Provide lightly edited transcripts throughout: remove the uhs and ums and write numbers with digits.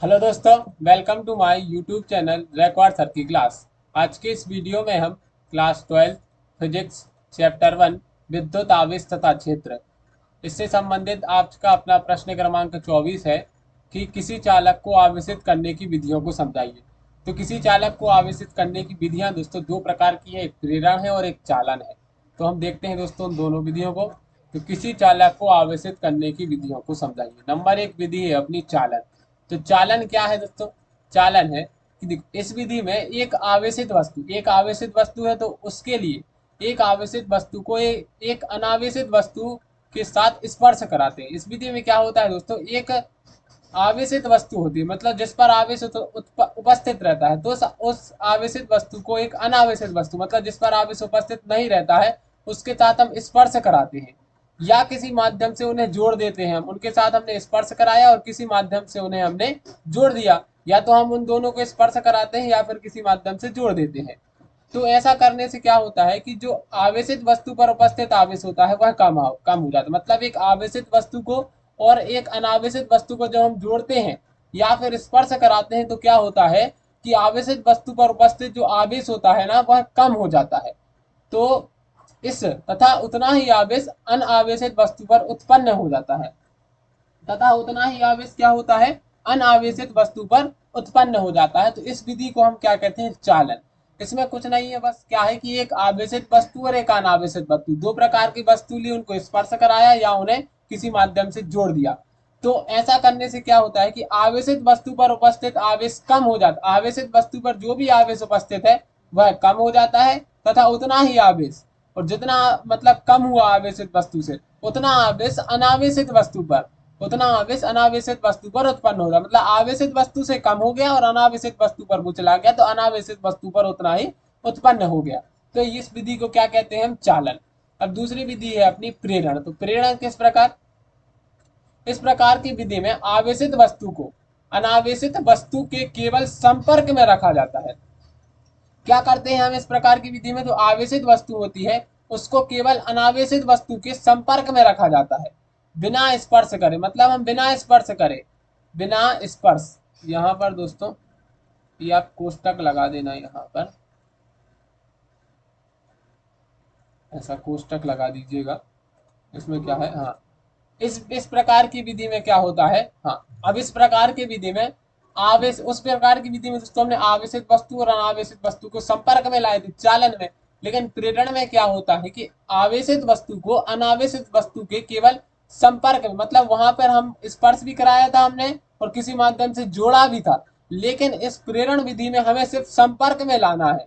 Hello दोस्तों, welcome to my YouTube channel Raikward sir की class. आज के इस वीडियो में हम क्लास 12 फिजिक्स चैप्टर 1 विद्युत आवेश तथा क्षेत्र इससे संबंधित आज का अपना प्रश्न क्रमांक 24 है कि किसी चालक को आवेशित करने की विधियों को समझाइए। तो किसी चालक को आवेशित करने की विधियां दोस्तों दो प्रकार की है, एक प्रेरण है और एक चालन है। तो हम देखते हैं दोस्तों उन दोनों विधियों को। तो किसी चालक को आवेशित करने की विधियों को समझाइए। नंबर एक विधि है अपनी चालन। तो चालन क्या है दोस्तों? चालन है कि देखो, इस विधि में एक आवेशित वस्तु है तो उसके लिए एक आवेशित वस्तु को एक अनावेशित वस्तु के साथ स्पर्श कराते हैं। इस विधि में क्या होता है दोस्तों, एक आवेशित वस्तु होती है, मतलब जिस पर आवेश उपस्थित रहता है, तो उस आवेशित वस्तु को एक अनावेशित वस्तु, मतलब जिस पर आवेश उपस्थित नहीं रहता है, उसके साथ हम स्पर्श कराते हैं या किसी माध्यम से उन्हें जोड़ देते हैं। हम उनके साथ हमने स्पर्श कराया और किसी माध्यम से उन्हें हमने जोड़ दिया, या तो हम उन दोनों को स्पर्श कराते हैं या फिर किसी माध्यम से जोड़ देते हैं। तो ऐसा करने से क्या होता है कि जो आवेशित वस्तु पर उपस्थित आवेश होता है वह कम हो जाता है। मतलब एक आवेशित वस्तु को और एक अनावेशित वस्तु को जब हम जोड़ते हैं या फिर स्पर्श कराते हैं तो क्या होता है कि आवेशित वस्तु पर उपस्थित जो आवेश होता है ना, वह कम हो जाता है। तो इस तथा उतना ही आवेश अनावेशित वस्तु पर उत्पन्न हो जाता है। तथा उतना ही आवेश क्या होता है, अनावेशित वस्तु पर उत्पन्न हो जाता है। तो इस विधि को हम क्या कहते हैं, चालन। इसमें कुछ नहीं है, बस क्या है कि एक आवेशित वस्तु और एक अनावेशित वस्तु, दो प्रकार की वस्तु ली, उनको स्पर्श कराया या उन्हें किसी माध्यम से जोड़ दिया। तो ऐसा करने से क्या होता है कि आवेशित वस्तु पर उपस्थित आवेश कम हो जाता है। आवेशित वस्तु पर जो भी आवेश उपस्थित है वह कम हो जाता है तथा उतना ही आवेश, और जितना मतलब कम हुआ आवेशित वस्तु से, उतना आवेश अनावेशित वस्तु पर उतना आवेश अनावेशित वस्तु पर उत्पन्न हो रहा है। मतलब आवेशित वस्तु से कम हो गया और अनावेशित वस्तु पर वो चला गया, तो अनावेशित वस्तु पर उतना ही उत्पन्न हो गया। तो इस विधि को क्या कहते हैं हम, चालन। अब दूसरी विधि है अपनी प्रेरण। तो प्रेरण किस प्रकार, इस प्रकार की विधि में आवेशित वस्तु को अनावेशित वस्तु के केवल संपर्क में रखा जाता है। क्या करते हैं हम इस प्रकार की विधि में, जो आवेशित वस्तु होती है उसको केवल अनावेशित वस्तु के संपर्क में रखा जाता है, बिना स्पर्श करे। मतलब हम बिना स्पर्श करे, बिना स्पर्श, यहाँ पर दोस्तों ये आप कोष्टक लगा देना, यहाँ पर ऐसा कोष्टक लगा दीजिएगा। इसमें क्या है, हाँ, इस प्रकार की विधि में क्या होता है, हाँ, अब इस प्रकार की विधि में आवेश, उस प्रकार की विधि में दोस्तों हमने आवेशित वस्तु और अनावेशित वस्तु को संपर्क में लाए थे चालन में। लेकिन प्रेरण में क्या होता है कि आवेशित वस्तु को अनावेशित वस्तु के केवल संपर्क में, मतलब वहां पर हम स्पर्श भी कराया था हमने और किसी माध्यम से जोड़ा भी था, लेकिन इस प्रेरण विधि में हमें सिर्फ संपर्क में लाना है।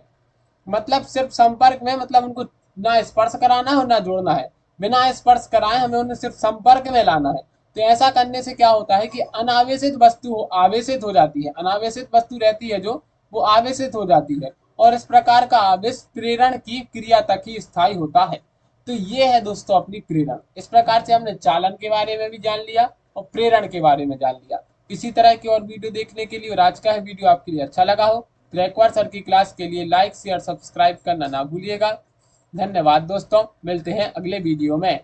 मतलब सिर्फ संपर्क में, मतलब उनको ना स्पर्श कराना है और ना जोड़ना है। बिना स्पर्श कराए हमें उन्हें सिर्फ संपर्क में लाना है। तो ऐसा करने से क्या होता है कि अनावेशित वस्तु आवेशित हो जाती है, अनावेशित वस्तु रहती है जो, वो आवेशित हो जाती है, और इस प्रकार का आवेश प्रेरण की क्रिया तक ही स्थायी होता है। तो ये है दोस्तों अपनी प्रेरण। इस प्रकार से हमने चालन के बारे में भी जान लिया और प्रेरण के बारे में जान लिया। इसी तरह की और वीडियो देखने के लिए, और आज का है वीडियो आपके लिए अच्छा लगा हो तो एक बार सर की क्लास के लिए लाइक शेयर सब्सक्राइब करना ना भूलिएगा। धन्यवाद दोस्तों, मिलते हैं अगले वीडियो में।